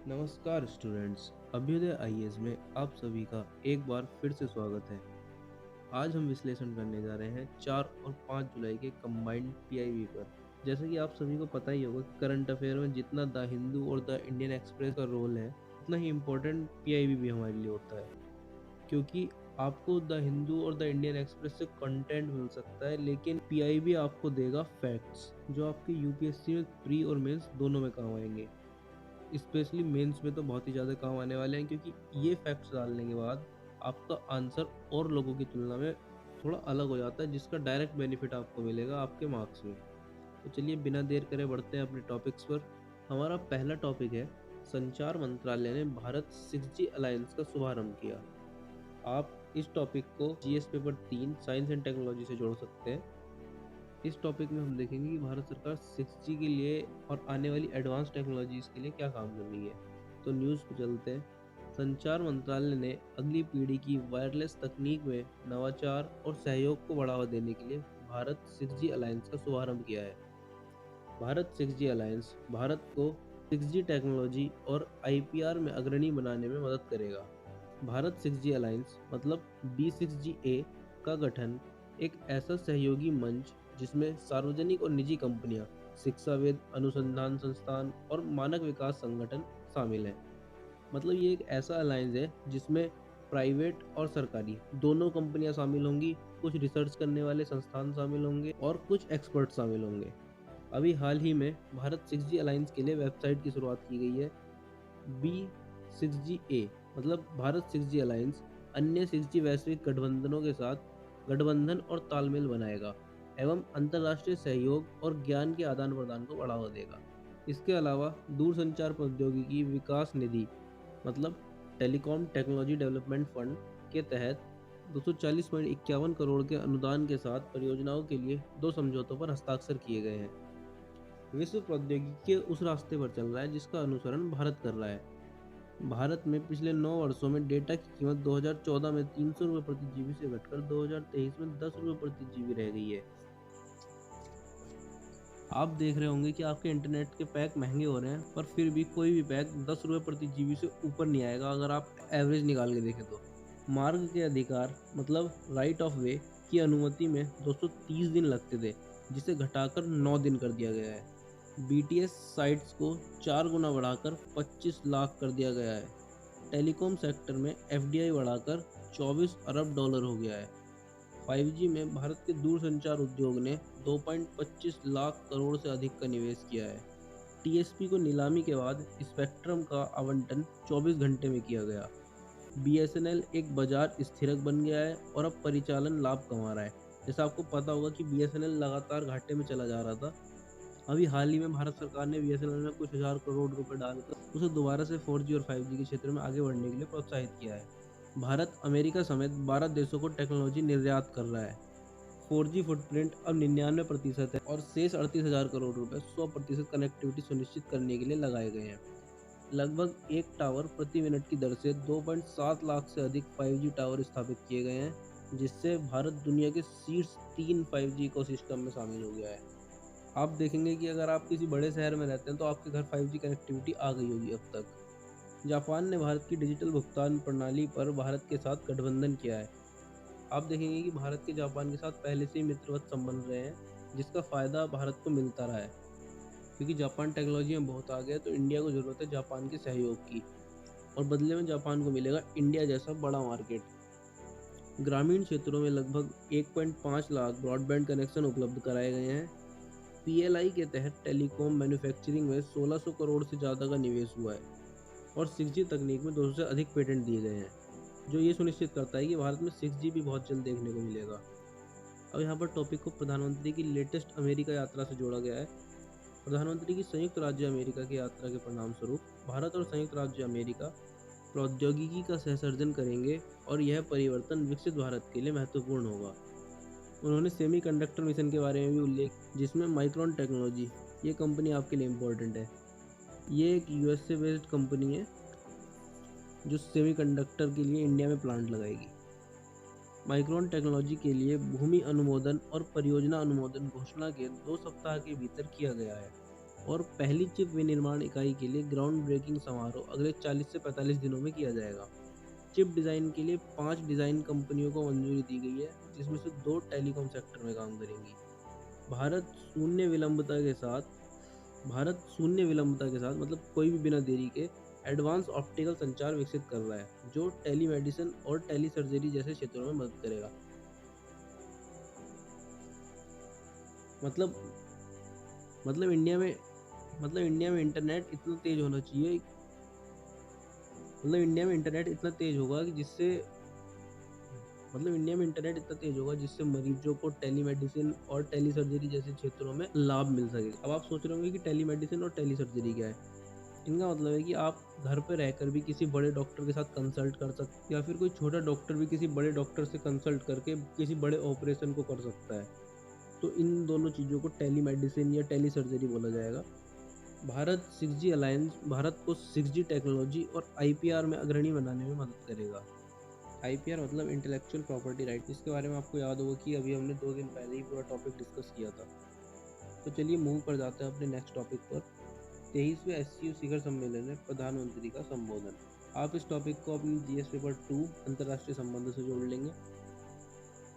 नमस्कार students, Abhyuday IAS में आप सभी का एक बार फिर से स्वागत है। आज हम विश्लेषण करने जा रहे हैं 4 और 5 जुलाई के कंबाइंड पीआईबी पर। जैसा कि आप सभी को पता ही होगा कि करंट अफेयर में जितना द हिंदू और द इंडियन एक्सप्रेस का रोल है, उतना ही इम्पोर्टेंट पीआईबी भी हमारे लिए होता है। क्योंकि आपको द हिंदू और द इंडियन एक्सप्रेस से कंटेंट मिल सकता है, लेकिन पीआईबी आपको देगा फैक्ट्स, जो आपके यूपीएससी में प्री और मेंस दोनों में काम आएंगे। स्पेशली मेंस में तो बहुत ही ज़्यादा काम आने वाले हैं, क्योंकि ये फैक्ट्स डालने के बाद आपका आंसर और लोगों की तुलना में थोड़ा अलग हो जाता है, जिसका डायरेक्ट बेनिफिट आपको मिलेगा आपके मार्क्स में। तो चलिए बिना देर करे बढ़ते हैं अपने टॉपिक्स पर। हमारा पहला टॉपिक है, संचार मंत्रालय ने भारत 6G अलायंस का शुभारंभ किया। आप इस टॉपिक को GS paper 3 science and technology से जोड़ सकते हैं। इस टॉपिक में हम देखेंगे कि भारत सरकार 6G के लिए और आने वाली एडवांस टेक्नोलॉजीज के लिए क्या काम कर रही है। तो न्यूज़ पे चलते हैं। संचार मंत्रालय ने अगली पीढ़ी की वायरलेस तकनीक में नवाचार और सहयोग को बढ़ावा देने के लिए भारत 6G अलायंस का शुभारंभ किया है। भारत 6G अलायंस भारत को 6G टेक्नोलॉजी और आईपीआर में अग्रणी बनाने में मदद करेगा। भारत 6G अलायंस मतलब B6GA का गठन एक ऐसा सहयोगी मंच जिसमें सार्वजनिक और निजी कंपनियां, शिक्षाविद, अनुसंधान संस्थान और मानक विकास संगठन शामिल हैं। मतलब ये एक ऐसा अलायंस है जिसमें प्राइवेट और सरकारी दोनों कंपनियां शामिल होंगी, कुछ रिसर्च करने वाले संस्थान शामिल होंगे और कुछ एक्सपर्ट शामिल होंगे। अभी हाल ही में भारत 6G अलायंस के लिए वेबसाइट की शुरुआत की गई है। B6GA मतलब भारत 6G अलायंस अन्य 6G वैश्विक गठबंधनों के साथ गठबंधन और तालमेल बनाएगा एवं अंतर्राष्ट्रीय सहयोग और ज्ञान के आदान प्रदान को बढ़ावा देगा। इसके अलावा दूरसंचार प्रौद्योगिकी विकास निधि मतलब टेलीकॉम टेक्नोलॉजी डेवलपमेंट फंड के तहत 240.51 करोड़ के अनुदान के साथ परियोजनाओं के लिए 2 समझौतों पर हस्ताक्षर किए गए हैं। विश्व प्रौद्योगिकी के उस रास्ते पर चल रहा है जिसका अनुसरण भारत कर रहा है। भारत में पिछले 9 वर्षों में डेटा की कीमत 2014 में 300 रुपये प्रति जीबी से घटकर 2023 में 10 रुपये प्रति जीबी रह गई है। आप देख रहे होंगे कि आपके इंटरनेट के पैक महंगे हो रहे हैं, पर फिर भी कोई भी पैक 10 रुपये प्रति जीबी से ऊपर नहीं आएगा अगर आप एवरेज निकाल के देखें तो। मार्ग के अधिकार मतलब राइट ऑफ वे की अनुमति में 230 दिन लगते थे, जिसे घटाकर 9 दिन कर दिया गया है। बीटीएस साइट्स को 4 गुना बढ़ाकर 25 लाख कर दिया गया है। टेलीकॉम सेक्टर में एफडीआई बढ़ाकर 24 अरब डॉलर हो गया है। 5G में भारत के दूरसंचार उद्योग ने 2.25 लाख करोड़ से अधिक का निवेश किया है। टीएसपी को नीलामी के बाद स्पेक्ट्रम का आवंटन 24 घंटे में किया गया। बीएसएनएल एक बाजार स्थिरक बन गया है और अब परिचालन लाभ कमा रहा है। जैसा आपको पता होगा कि बीएसएनएल लगातार घाटे में चला जा रहा था। अभी हाल ही में भारत सरकार ने बीएसएनएल में कुछ हजार करोड़ रुपए डालकर उसे दोबारा से 4G और 5G के क्षेत्र में आगे बढ़ने के लिए प्रोत्साहित किया है। भारत अमेरिका समेत 12 देशों को टेक्नोलॉजी निर्यात कर रहा है। 4G फुटप्रिंट अब 99% है और शेष 38,000 करोड़ रुपए 100% कनेक्टिविटी सुनिश्चित करने के लिए लगाए गए हैं। लगभग एक टावर प्रति मिनट की दर से 2.7 लाख से अधिक 5G टावर स्थापित किए गए हैं, जिससे भारत दुनिया के शीर्ष 3 5G इकोसिस्टम में शामिल हो गया है। आप देखेंगे कि अगर आप किसी बड़े शहर में रहते हैं तो आपके घर 5G कनेक्टिविटी आ गई होगी अब तक। जापान ने भारत की डिजिटल भुगतान प्रणाली पर भारत के साथ गठबंधन किया है। आप देखेंगे कि भारत के जापान के साथ पहले से ही मित्रवत संबंध रहे हैं, जिसका फ़ायदा भारत को मिलता रहा है। क्योंकि जापान टेक्नोलॉजी में बहुत आगे है, तो इंडिया को ज़रूरत है जापान के सहयोग की, और बदले में जापान को मिलेगा इंडिया जैसा बड़ा मार्केट। ग्रामीण क्षेत्रों में लगभग 1.5 लाख ब्रॉडबैंड कनेक्शन उपलब्ध कराए गए हैं। पीएलआई के तहत टेलीकॉम मैन्युफैक्चरिंग में 1600 करोड़ से ज़्यादा का निवेश हुआ है और 6G तकनीक में 200 से अधिक पेटेंट दिए गए हैं, जो ये सुनिश्चित करता है कि भारत में 6G भी बहुत जल्द देखने को मिलेगा। अब यहाँ पर टॉपिक को प्रधानमंत्री की लेटेस्ट अमेरिका यात्रा से जोड़ा गया है। प्रधानमंत्री की संयुक्त राज्य अमेरिका की यात्रा के परिणाम स्वरूप भारत और संयुक्त राज्य अमेरिका प्रौद्योगिकी का सहसर्जन करेंगे और यह परिवर्तन विकसित भारत के लिए महत्वपूर्ण होगा। उन्होंने सेमीकंडक्टर मिशन के बारे में भी उल्लेख, जिसमें माइक्रोन टेक्नोलॉजी, ये कंपनी आपके लिए इम्पोर्टेंट है। ये एक यूएसए बेस्ड कंपनी है जो सेमीकंडक्टर के लिए इंडिया में प्लांट लगाएगी। माइक्रोन टेक्नोलॉजी के लिए भूमि अनुमोदन और परियोजना अनुमोदन घोषणा के 2 सप्ताह के भीतर किया गया है। और पहली चिप विनिर्माण इकाई के लिए ग्राउंड ब्रेकिंग समारोह अगले 40 से 45 दिनों में किया जाएगा। चिप डिज़ाइन के लिए 5 डिज़ाइन कंपनियों को मंजूरी दी गई है, जिसमें से 2 टेलीकॉम सेक्टर में काम करेंगी। भारत शून्य विलंबता के साथ मतलब कोई भी बिना देरी के एडवांस ऑप्टिकल संचार विकसित कर रहा है, जो टेलीमेडिसिन और टेलीसर्जरी जैसे क्षेत्रों में मदद करेगा। मतलब मतलब इंडिया में इंटरनेट इतना तेज होना चाहिए, मतलब इंडिया में इंटरनेट इतना तेज होगा कि जिससे मरीजों को टेलीमेडिसिन और टेलीसर्जरी जैसे क्षेत्रों में लाभ मिल सके। अब आप सोच रहे होंगे कि टेलीमेडिसिन और टेलीसर्जरी क्या है। इनका मतलब है कि आप घर पर रहकर भी किसी बड़े डॉक्टर के साथ कंसल्ट कर सकते, या फिर कोई छोटा डॉक्टर भी किसी बड़े डॉक्टर से कंसल्ट करके किसी बड़े ऑपरेशन को कर सकता है। तो इन दोनों चीज़ों को टेलीमेडिसिन या टेलीसर्जरी बोला जाएगा। भारत 6G अलायंस भारत को 6G टेक्नोलॉजी और IPR में अग्रणी बनाने में मदद करेगा। IPR मतलब इंटेलेक्चुअल प्रॉपर्टी राइट, जिसके बारे में आपको याद होगा कि अभी हमने 2 दिन पहले ही पूरा टॉपिक डिस्कस किया था। तो चलिए मूव कर जाते हैं अपने नेक्स्ट टॉपिक पर। 23वें SCO शिखर सम्मेलन में प्रधानमंत्री का संबोधन। आप इस टॉपिक को अपनी GS पेपर 2 अंतर्राष्ट्रीय संबंधों से जोड़ लेंगे।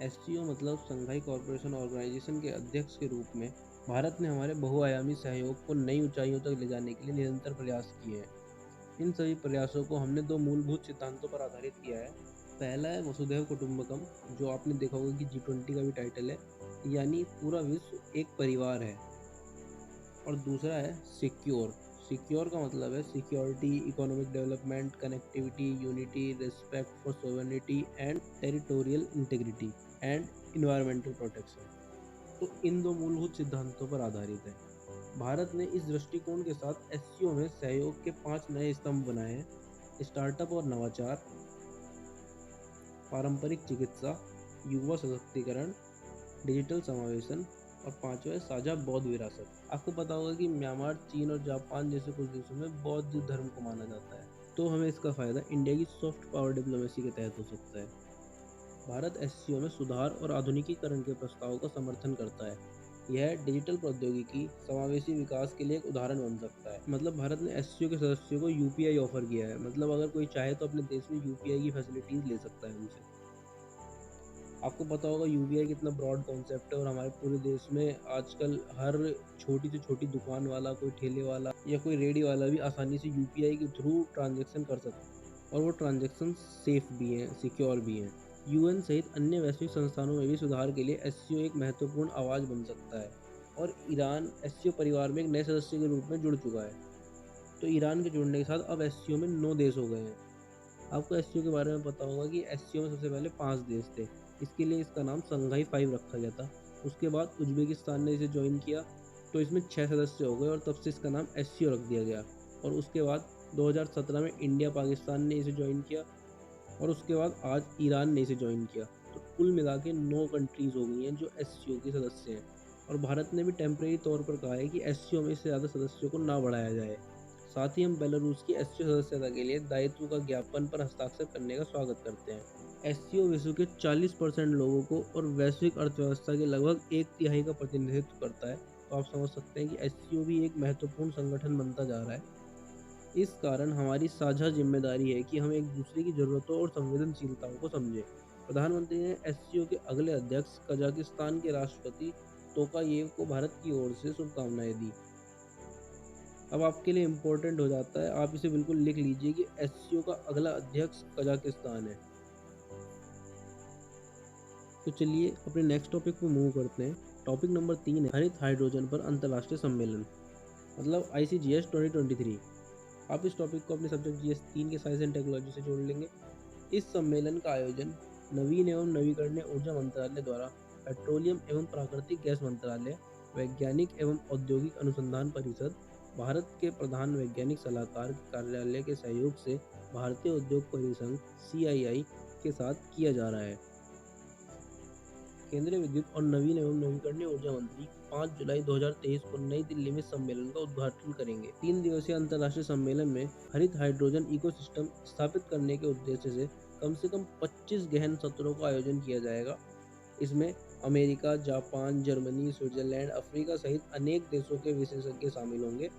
SCO मतलब संघाई कॉरपोरेशन ऑर्गेनाइजेशन के अध्यक्ष के रूप में भारत ने हमारे बहुआयामी सहयोग को नई ऊंचाइयों तक ले जाने के लिए निरंतर प्रयास किए हैं। इन सभी प्रयासों को हमने 2 मूलभूत सिद्धांतों पर आधारित किया है। पहला है वसुधैव कुटुंबकम, जो आपने देखा होगा कि G20 का भी टाइटल है, यानी पूरा विश्व एक परिवार है। और दूसरा है सिक्योर का मतलब है security, economic development, connectivity, unity, respect for sovereignty and territorial integrity and environmental protection. तो इन 2 मूलभूत सिद्धांतों पर आधारित है। भारत ने इस दृष्टिकोण के साथ SCO में सहयोग के 5 नए स्तंभ बनाए हैं: स्टार्टअप और नवाचार, पारंपरिक चिकित्सा, युवा सशक्तिकरण, डिजिटल समावेशन और 5वां है साझा बौद्ध विरासत। आपको पता होगा कि म्यांमार, चीन और जापान जैसे कुछ देशों में बौद्ध धर्म को माना जाता है, तो हमें इसका फायदा इंडिया की सॉफ्ट पावर डिप्लोमेसी के तहत हो सकता है। भारत SCO में सुधार और आधुनिकीकरण के प्रस्ताव का समर्थन करता है। यह डिजिटल प्रौद्योगिकी समावेशी विकास के लिए एक उदाहरण बन सकता है। मतलब भारत ने SCO के सदस्यों को UPI ऑफर किया है, मतलब अगर कोई चाहे तो अपने देश में UPI की फैसिलिटीज ले सकता है उनसे। आपको पता होगा UPI कितना ब्रॉड कॉन्सेप्ट है, और हमारे पूरे देश में आजकल हर छोटी से छोटी दुकान वाला, कोई ठेले वाला या कोई रेडी वाला भी आसानी से UPI के थ्रू ट्रांजेक्शन कर सकता है, और वो ट्रांजेक्शन सेफ भी हैं, सिक्योर भी हैं। UN सहित अन्य वैश्विक संस्थानों में भी सुधार के लिए SCO एक महत्वपूर्ण आवाज़ बन सकता है, और ईरान SCO परिवार में एक नए सदस्य के रूप में जुड़ चुका है। तो ईरान के जुड़ने के साथ अब SCO में 9 देश हो गए हैं। आपको SCO के बारे में पता होगा कि SCO में सबसे पहले 5 देश थे। इसके लिए इसका नाम संघाई 5 रखा गया था। उसके बाद उज्बेकिस्तान ने इसे ज्वाइन किया, तो इसमें 6 सदस्य हो गए, और तब से इसका नाम SCO रख दिया गया। और उसके बाद 2017 में इंडिया पाकिस्तान ने इसे ज्वाइन किया, और उसके बाद आज ईरान ने इसे ज्वाइन किया। तो कुल मिला के 9 कंट्रीज़ हो गई हैं जो SCO के सदस्य हैं। और भारत ने भी टेम्प्रेरी तौर पर कहा है कि SCO में इससे ज़्यादा सदस्यों को ना बढ़ाया जाए। साथ ही हम बेलारूस की SCO सदस्यता के लिए दायित्व का ज्ञापन पर हस्ताक्षर करने का स्वागत करते हैं। SCO विश्व के 40% लोगों को और वैश्विक अर्थव्यवस्था के लगभग 1/3 का प्रतिनिधित्व करता है। तो आप समझ सकते हैं कि SCO भी एक महत्वपूर्ण संगठन बनता जा रहा है। इस कारण हमारी साझा जिम्मेदारी है कि हम एक दूसरे की ज़रूरतों और संवेदनशीलताओं को समझें। प्रधानमंत्री ने SCO के अगले अध्यक्ष कजाकिस्तान के राष्ट्रपति तोकायेव को भारत की ओर से शुभकामनाएं दी। अब आपके लिए इम्पोर्टेंट हो जाता है, आप इसे बिल्कुल लिख लीजिए कि SCO का अगला अध्यक्ष कजाकिस्तान है। तो चलिए अपने नेक्स्ट टॉपिक पर मूव करते हैं। टॉपिक नंबर 3 है हरित हाइड्रोजन पर अंतर्राष्ट्रीय सम्मेलन, मतलब ICGS 2023। आप इस टॉपिक को अपने सब्जेक्ट GS 3 के साइंस एंड टेक्नोलॉजी से जोड़ लेंगे। इस सम्मेलन का आयोजन नवीन एवं नवीकरणीय ऊर्जा मंत्रालय द्वारा पेट्रोलियम एवं प्राकृतिक गैस मंत्रालय, वैज्ञानिक एवं औद्योगिक अनुसंधान परिषद, भारत के प्रधान वैज्ञानिक सलाहकार कार्यालय के सहयोग से भारतीय उद्योग परिसंघ CII के साथ किया जा रहा है। केंद्रीय विद्युत और नवीन एवं नवीकरणीय ऊर्जा मंत्री 5 जुलाई 2023 को नई दिल्ली में सम्मेलन का उद्घाटन करेंगे। 3 दिवसीय अंतर्राष्ट्रीय सम्मेलन में हरित हाइड्रोजन इकोसिस्टम स्थापित करने के उद्देश्य से कम 25 गहन सत्रों का आयोजन किया जाएगा। इसमें America, Japan, Germany, Switzerland, Africa सहित अनेक देशों के विशेषज्ञ शामिल होंगे,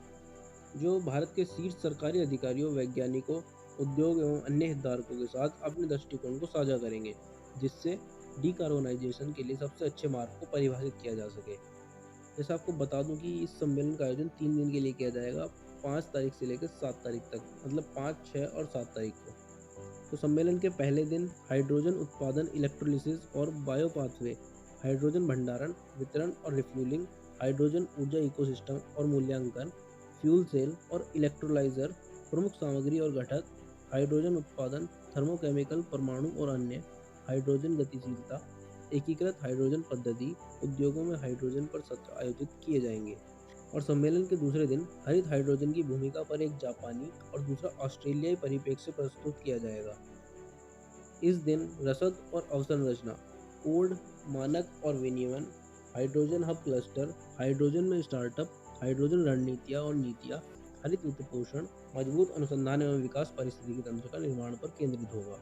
जो भारत के शीर्ष सरकारी अधिकारियों, वैज्ञानिकों, उद्योग एवं अन्य हितधारकों के साथ अपने दृष्टिकोण को साझा करेंगे, जिससे डिकार्बोनाइजेशन के लिए सबसे अच्छे मार्ग को परिभाषित किया जा सके। जैसे आपको बता दूं कि इस सम्मेलन का आयोजन 3 दिन के लिए किया जाएगा, 5 तारीख से लेकर 7 तारीख तक, मतलब 5, 6 और 7 तारीख को। तो सम्मेलन के पहले दिन हाइड्रोजन उत्पादन, इलेक्ट्रोलिसिस और बायो पाथवे, हाइड्रोजन भंडारण, वितरण और रिफ्यूलिंग, हाइड्रोजन ऊर्जा इकोसिस्टम और मूल्यांकन, फ्यूल सेल और इलेक्ट्रोलाइजर, प्रमुख सामग्री और घटक, हाइड्रोजन उत्पादन, थर्मोकेमिकल, परमाणु और अन्य, हाइड्रोजन गतिशीलता, एकीकृत हाइड्रोजन पद्धति, उद्योगों में हाइड्रोजन पर सत्र आयोजित किए जाएंगे। और सम्मेलन के दूसरे दिन हरित हाइड्रोजन की भूमिका पर एक जापानी और दूसरा ऑस्ट्रेलियाई परिप्रेक्ष्य प्रस्तुत किया जाएगा। इस दिन रसद और अवसंरचना, कोड, मानक और विनियमन, हाइड्रोजन हब क्लस्टर, हाइड्रोजन में स्टार्टअप, हाइड्रोजन रणनीतियाँ और नीतियाँ, हरित वित्त पोषण, मजबूत अनुसंधान एवं विकास, पारिस्थितिकी तंत्र का निर्माण पर केंद्रित होगा।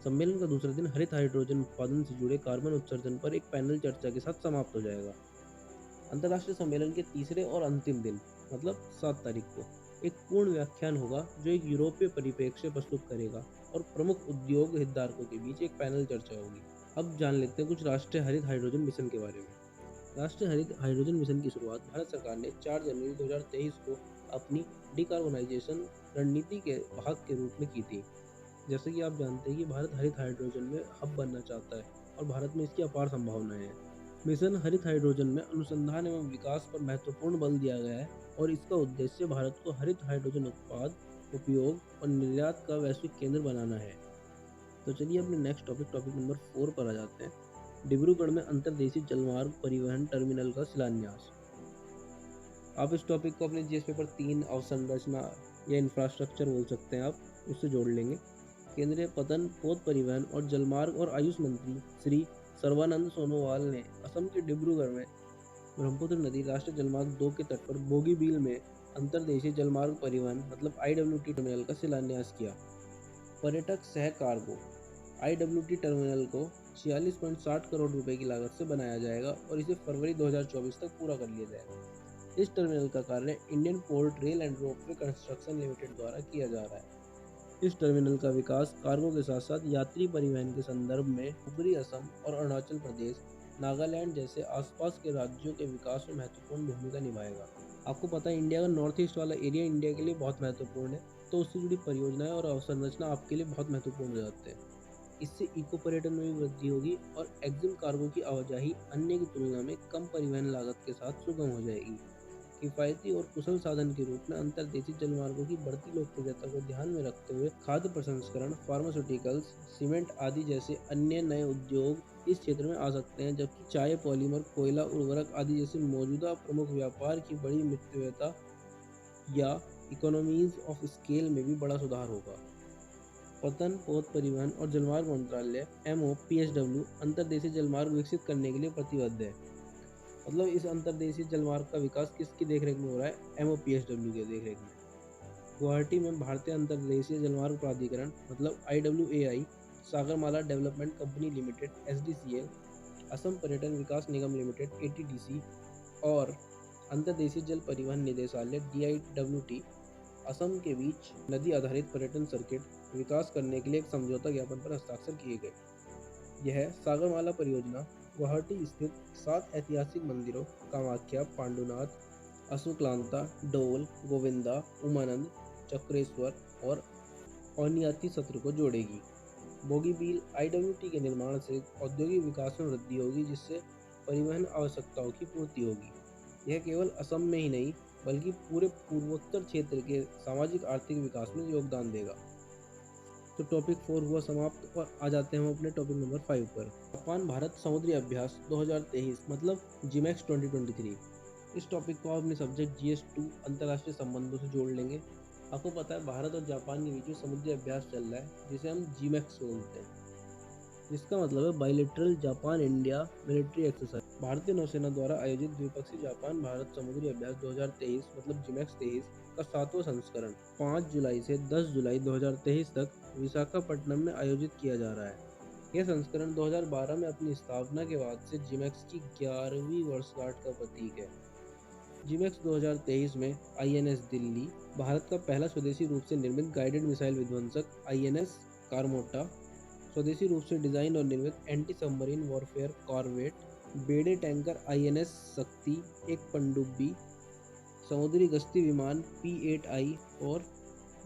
सम्मेलन का दूसरा दिन हरित हाइड्रोजन उत्पादन से जुड़े कार्बन उत्सर्जन पर एक पैनल चर्चा के साथ समाप्त हो जाएगा। अंतर्राष्ट्रीय सम्मेलन के तीसरे और अंतिम दिन, मतलब 7 तारीख को, एक पूर्ण व्याख्यान होगा जो एक यूरोपीय परिप्रेक्ष्य प्रस्तुत करेगा और प्रमुख उद्योग हितधारकों के बीच एक पैनल चर्चा होगी। अब जान लेते हैं कुछ राष्ट्रीय हरित हाइड्रोजन मिशन के बारे में। राष्ट्रीय हरित हाइड्रोजन मिशन की शुरुआत भारत सरकार ने 4 जनवरी 2023 को अपनी डिकार्बोनाइजेशन रणनीति के भाग के रूप में की थी। जैसे कि आप जानते हैं कि भारत हरित हाइड्रोजन में हब बनना चाहता है और भारत में इसकी अपार संभावनाएं हैं। मिशन हरित हाइड्रोजन में अनुसंधान एवं विकास पर महत्वपूर्ण बल दिया गया है और इसका उद्देश्य भारत को हरित हाइड्रोजन उत्पाद, उपयोग और निर्यात का वैश्विक केंद्र बनाना है। तो चलिए अपने नेक्स्ट टॉपिक नंबर 4 पर आ जाते हैं। डिब्रूगढ़ में अंतर्देशीय जलमार्ग परिवहन टर्मिनल का शिलान्यास। आप इस टॉपिक को अपने जीएस पेपर 3 अवसंरचना या इंफ्रास्ट्रक्चर बोल सकते हैं, आप उससे जोड़ लेंगे। केंद्रीय पतन, पोत परिवहन और जलमार्ग और आयुष मंत्री श्री सर्बानंद सोनोवाल ने असम के डिब्रूगढ़ में ब्रह्मपुत्र नदी राष्ट्रीय जलमार्ग 2 के तट पर बोगीबील में अंतर्देशीय जलमार्ग परिवहन मतलब IWT टर्मिनल का शिलान्यास किया। पर्यटक सह कार्गो IWT टर्मिनल को 46.60 करोड़ रुपए की लागत से बनाया जाएगा और इसे फरवरी 2024 तक पूरा कर लिया जाएगा। इस टर्मिनल का कार्य Indian port rail and ropeway construction limited द्वारा किया जा रहा है। इस टर्मिनल का विकास कार्गो के साथ साथ यात्री परिवहन के संदर्भ में ऊपरी असम और अरुणाचल प्रदेश, नागालैंड जैसे आसपास के राज्यों के विकास में महत्वपूर्ण भूमिका निभाएगा। आपको पता है इंडिया का नॉर्थ ईस्ट वाला एरिया इंडिया के लिए बहुत महत्वपूर्ण है, तो उससे जुड़ी परियोजनाएं और अवसंरचना आपके लिए बहुत महत्वपूर्ण हो जाते हैं। इससे इको पर्यटन में भी वृद्धि होगी और एक्जिम कार्गो की आवाजाही अन्य की तुलना में कम परिवहन लागत के साथ सुगम हो जाएगी। किफायती और कुशल साधन के रूप में अंतर्देशीय जलमार्गों की बढ़ती लोकप्रियता को ध्यान में रखते हुए खाद्य प्रसंस्करण, फार्मास्यूटिकल्स, सीमेंट आदि जैसे अन्य नए उद्योग इस क्षेत्र में आ सकते हैं, जबकि चाय, पॉलीमर, कोयला, उर्वरक आदि जैसे मौजूदा प्रमुख व्यापार की बड़ी मितव्ययता या इकोनॉमीज ऑफ स्केल में भी बड़ा सुधार होगा। पतन, पोत परिवहन और जलमार्ग मंत्रालय MOPSW अंतर्देशीय जलमार्ग विकसित करने के लिए प्रतिबद्ध है। मतलब इस अंतर्देशीय जलमार्ग का विकास किसकी देखरेख में हो रहा है? MOPSW के देखरेख में। गुवाहाटी में भारतीय अंतर्देशीय जलमार्ग प्राधिकरण मतलब IWAI, Sagarmala development company limited SDCL, Assam पर्यटन विकास निगम लिमिटेड ATDC और अंतर्देशीय जल परिवहन निदेशालय DIWT असम के बीच नदी आधारित पर्यटन सर्किट विकास करने के लिए एक समझौता ज्ञापन पर हस्ताक्षर किए गए। यह सागरमाला परियोजना गुवाहाटी स्थित 7 ऐतिहासिक मंदिरों कामाख्या, पांडुनाथ, अशोकलांता, डोल, गोविंदा, उमानंद, चक्रेश्वर और औनियाती सत्र को जोड़ेगी। बोगीबील IWT के निर्माण से औद्योगिक विकास में वृद्धि होगी, जिससे परिवहन आवश्यकताओं की पूर्ति होगी। यह केवल असम में ही नहीं बल्कि पूरे पूर्वोत्तर क्षेत्र के सामाजिक आर्थिक विकास में योगदान देगा। तो टॉपिक 4 हुआ समाप्त और आ जाते हैं हम अपने टॉपिक नंबर 5 पर। जापान भारत समुद्री अभ्यास 2023 मतलब GMAX 2023। इस टॉपिक को आप अपने सब्जेक्ट GS2 अंतर्राष्ट्रीय संबंधों से जोड़ लेंगे। आपको पता है भारत और जापान के बीच में समुद्री अभ्यास चल रहा है जिसे हम GMAX बोलते हैं, जिसका मतलब है bilateral Japan India military exercise. भारतीय नौसेना द्वारा आयोजित द्विपक्षीय जापान भारत समुद्री अभ्यास 2023 मतलब GMAX 23 का 7वां संस्करण 5 जुलाई से 10 जुलाई 2023 तक विशाखापट्टनम में आयोजित किया जा रहा है। यह संस्करण 2012 में अपनी स्थापना के बाद से जिमैक्स की 11वीं वर्षगांठ का प्रतीक है। जिमैक्स 2023 में आईएनएस दिल्ली, भारत का पहला स्वदेशी रूप से निर्मित गाइडेड मिसाइल विध्वंसक आईएनएस कारमोटा, स्वदेशी रूप से डिजाइन और निर्मित एंटी सबमरीन वॉरफेयर कॉरवेट, बेड़े टैंकर आईएनएस शक्ति, एक पनडुब्बी, समुद्री गश्ती विमान P-8I और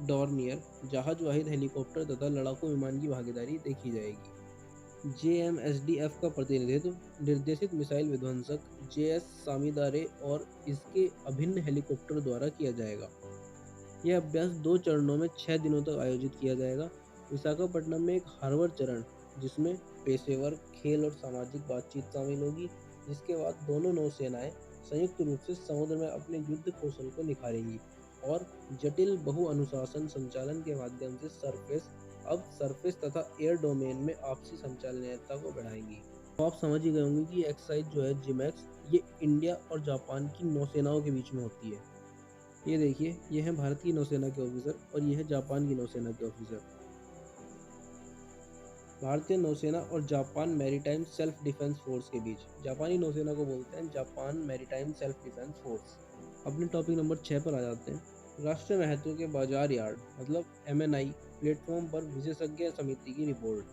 डॉर्नियर, जहाज वाहित हेलीकॉप्टर तथा लड़ाकू विमान की भागीदारी देखी जाएगी। JMSDF का प्रतिनिधित्व निर्देशित मिसाइल विध्वंसक JS सामीदारे और इसके अभिन्न हेलीकॉप्टर द्वारा किया जाएगा। यह अभ्यास 2 चरणों में 6 दिनों तक आयोजित किया जाएगा। विशाखापट्टनम में एक हार्बर चरण, जिसमें पेशेवर, खेल और सामाजिक बातचीत शामिल होगी, जिसके बाद दोनों नौसेनाएं संयुक्त रूप से समुद्र में अपने युद्ध कौशल को निखारेंगी और जटिल बहु अनुशासन संचालन के माध्यम से सरफेस तथा एयर डोमेन में आपसी संचालनीयता को बढ़ाएंगी। तो आप समझ ही गए होंगे कि एक्सरसाइज जो है जिमैक्स, ये इंडिया और जापान की नौसेनाओं के बीच में होती है। ये देखिए, ये है भारत की नौसेना के ऑफिसर और ये है जापान की नौसेना के ऑफिसर। भारतीय नौसेना और Japan maritime self defence force के बीच, जापानी नौसेना को बोलते हैं Japan maritime self defence force. अपने टॉपिक नंबर 6 पर आ जाते हैं। राष्ट्रीय महत्व के बाजार यार्ड मतलब MNI प्लेटफॉर्म पर विशेषज्ञ समिति की रिपोर्ट।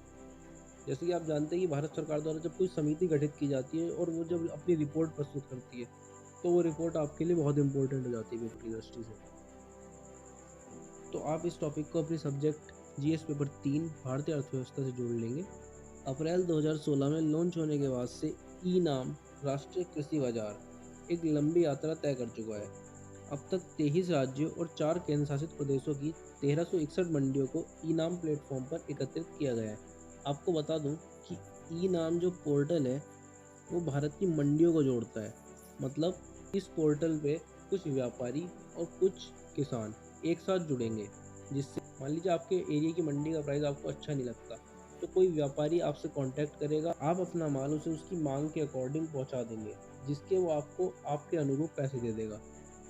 जैसे कि आप जानते हैं कि भारत सरकार द्वारा जब कोई समिति गठित की जाती है और वो जब अपनी रिपोर्ट प्रस्तुत करती है, तो वो रिपोर्ट आपके लिए बहुत इंपॉर्टेंट हो जाती है पेपर की दृष्टि से। तो आप इस टॉपिक को अपनी सब्जेक्ट GS पेपर 3 भारतीय अर्थव्यवस्था से जोड़ लेंगे। अप्रैल 2016 में लॉन्च होने के बाद से ई-नाम राष्ट्रीय कृषि बाजार एक लंबी यात्रा तय कर चुका है। अब तक 23 राज्यों और 4 केंद्र शासित प्रदेशों की 1361 मंडियों को ई-नाम प्लेटफॉर्म पर एकत्रित किया गया है। आपको बता दूं कि ई-नाम जो पोर्टल है वो भारत की मंडियों को जोड़ता है। मतलब इस पोर्टल पे कुछ व्यापारी और कुछ किसान एक साथ जुड़ेंगे, जिससे मान लीजिए आपके एरिया की मंडी का प्राइस आपको अच्छा नहीं लगता, तो कोई व्यापारी आपसे कांटेक्ट करेगा, आप अपना माल उसे उसकी मांग के अकॉर्डिंग पहुंचा देंगे, जिसके वो आपको आपके अनुरूप पैसे दे देगा।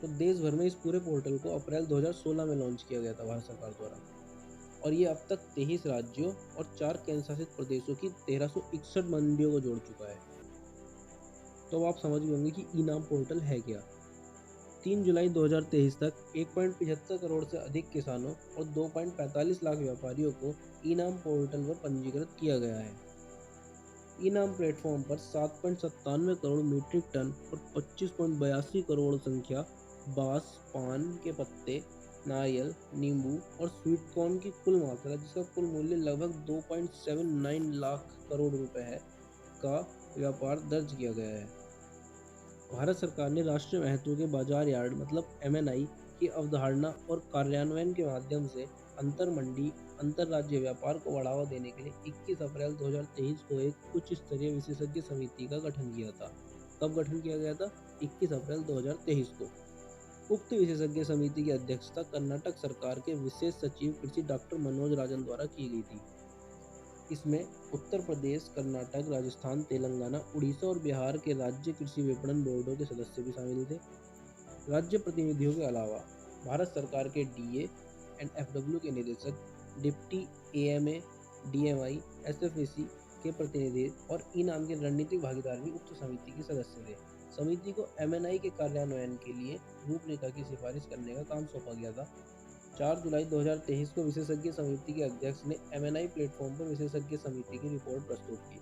तो देश भर में इस पूरे पोर्टल को अप्रैल 2016 में लॉन्च किया गया था भारत सरकार द्वारा, और ये अब तक 23 राज्यों और 4 केंद्र शासित प्रदेशों की 1361 मंडियों को जोड़ चुका है। तो आप समझ गए होंगे कि ई-नाम पोर्टल है क्या। 3 जुलाई 2023 तक 1.75 करोड़ से अधिक किसानों और 2.45 लाख व्यापारियों को ई-नाम पोर्टल पर पंजीकृत किया गया है। ई-नाम प्लेटफॉर्म पर 7.97 करोड़ मीट्रिक टन और 25.82 करोड़ संख्या बांस, पान के पत्ते, नारियल, नींबू और स्वीट कॉर्न की कुल मात्रा, जिसका कुल मूल्य लगभग 2.79 लाख करोड़ रुपए है, का व्यापार दर्ज किया गया है। भारत सरकार ने राष्ट्रीय महत्व के बाजार यार्ड मतलब MNI की अवधारणा और कार्यान्वयन के माध्यम से अंतर मंडी अंतर राज्य व्यापार को बढ़ावा देने के लिए 21 अप्रैल 2023 को एक उच्च स्तरीय विशेषज्ञ समिति का गठन किया था। कब गठन किया गया था? 21 अप्रैल 2023 को। उक्त विशेषज्ञ समिति की अध्यक्षता कर्नाटक सरकार के विशेष सचिव कृषि डॉक्टर मनोज राजन द्वारा की गई थी। इसमें उत्तर प्रदेश, कर्नाटक, राजस्थान, तेलंगाना, उड़ीसा और बिहार के राज्य कृषि विपणन बोर्डों के सदस्य भी शामिल थे। राज्य प्रतिनिधियों के अलावा भारत सरकार के DA एंड FW के निदेशक, डिप्टी AMA, DMI, SFAC के प्रतिनिधि और ई-नाम के रणनीतिक भागीदार भी उक्त समिति के सदस्य थे। समिति को MNI के कार्यान्वयन के लिए रूपरेखा की सिफारिश करने का काम सौंपा गया था। 4 जुलाई 2023 को विशेषज्ञ समिति के अध्यक्ष ने MNI प्लेटफॉर्म पर विशेषज्ञ समिति की रिपोर्ट प्रस्तुत की।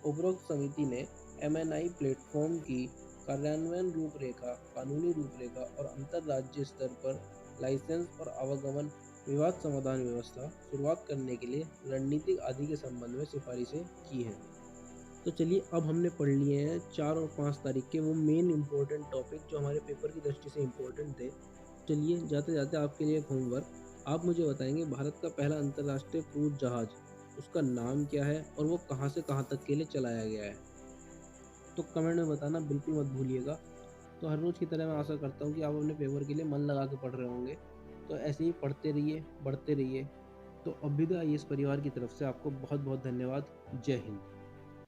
उपरोक्त समिति ने MNI प्लेटफॉर्म की कार्यान्वयन रूपरेखा, कानूनी रूपरेखा और अंतर्राज्यीय स्तर पर लाइसेंस और आवागमन, विवाद समाधान व्यवस्था शुरुआत करने के लिए रणनीतिक आदि के संबंध में सिफारिशें की हैं। तो चलिए, अब हमने पढ़ लिए हैं 4 और 5 तारीख के वो मेन इंपॉर्टेंट टॉपिक जो हमारे पेपर की दृष्टि से इम्पोर्टेंट थे। चलिए, जाते जाते आपके लिए एक होमवर्क, आप मुझे बताएंगे भारत का पहला अंतर्राष्ट्रीय क्रूज जहाज, उसका नाम क्या है और वो कहाँ से कहाँ तक के लिए चलाया गया है। तो कमेंट में बताना बिल्कुल मत भूलिएगा। तो हर रोज़ की तरह मैं आशा करता हूँ कि आप अपने पेपर के लिए मन लगा के पढ़ रहे होंगे। तो ऐसे ही पढ़ते रहिए, बढ़ते रहिए। तो अभ्युदय IAS परिवार की तरफ से आपको बहुत बहुत धन्यवाद। जय हिंद।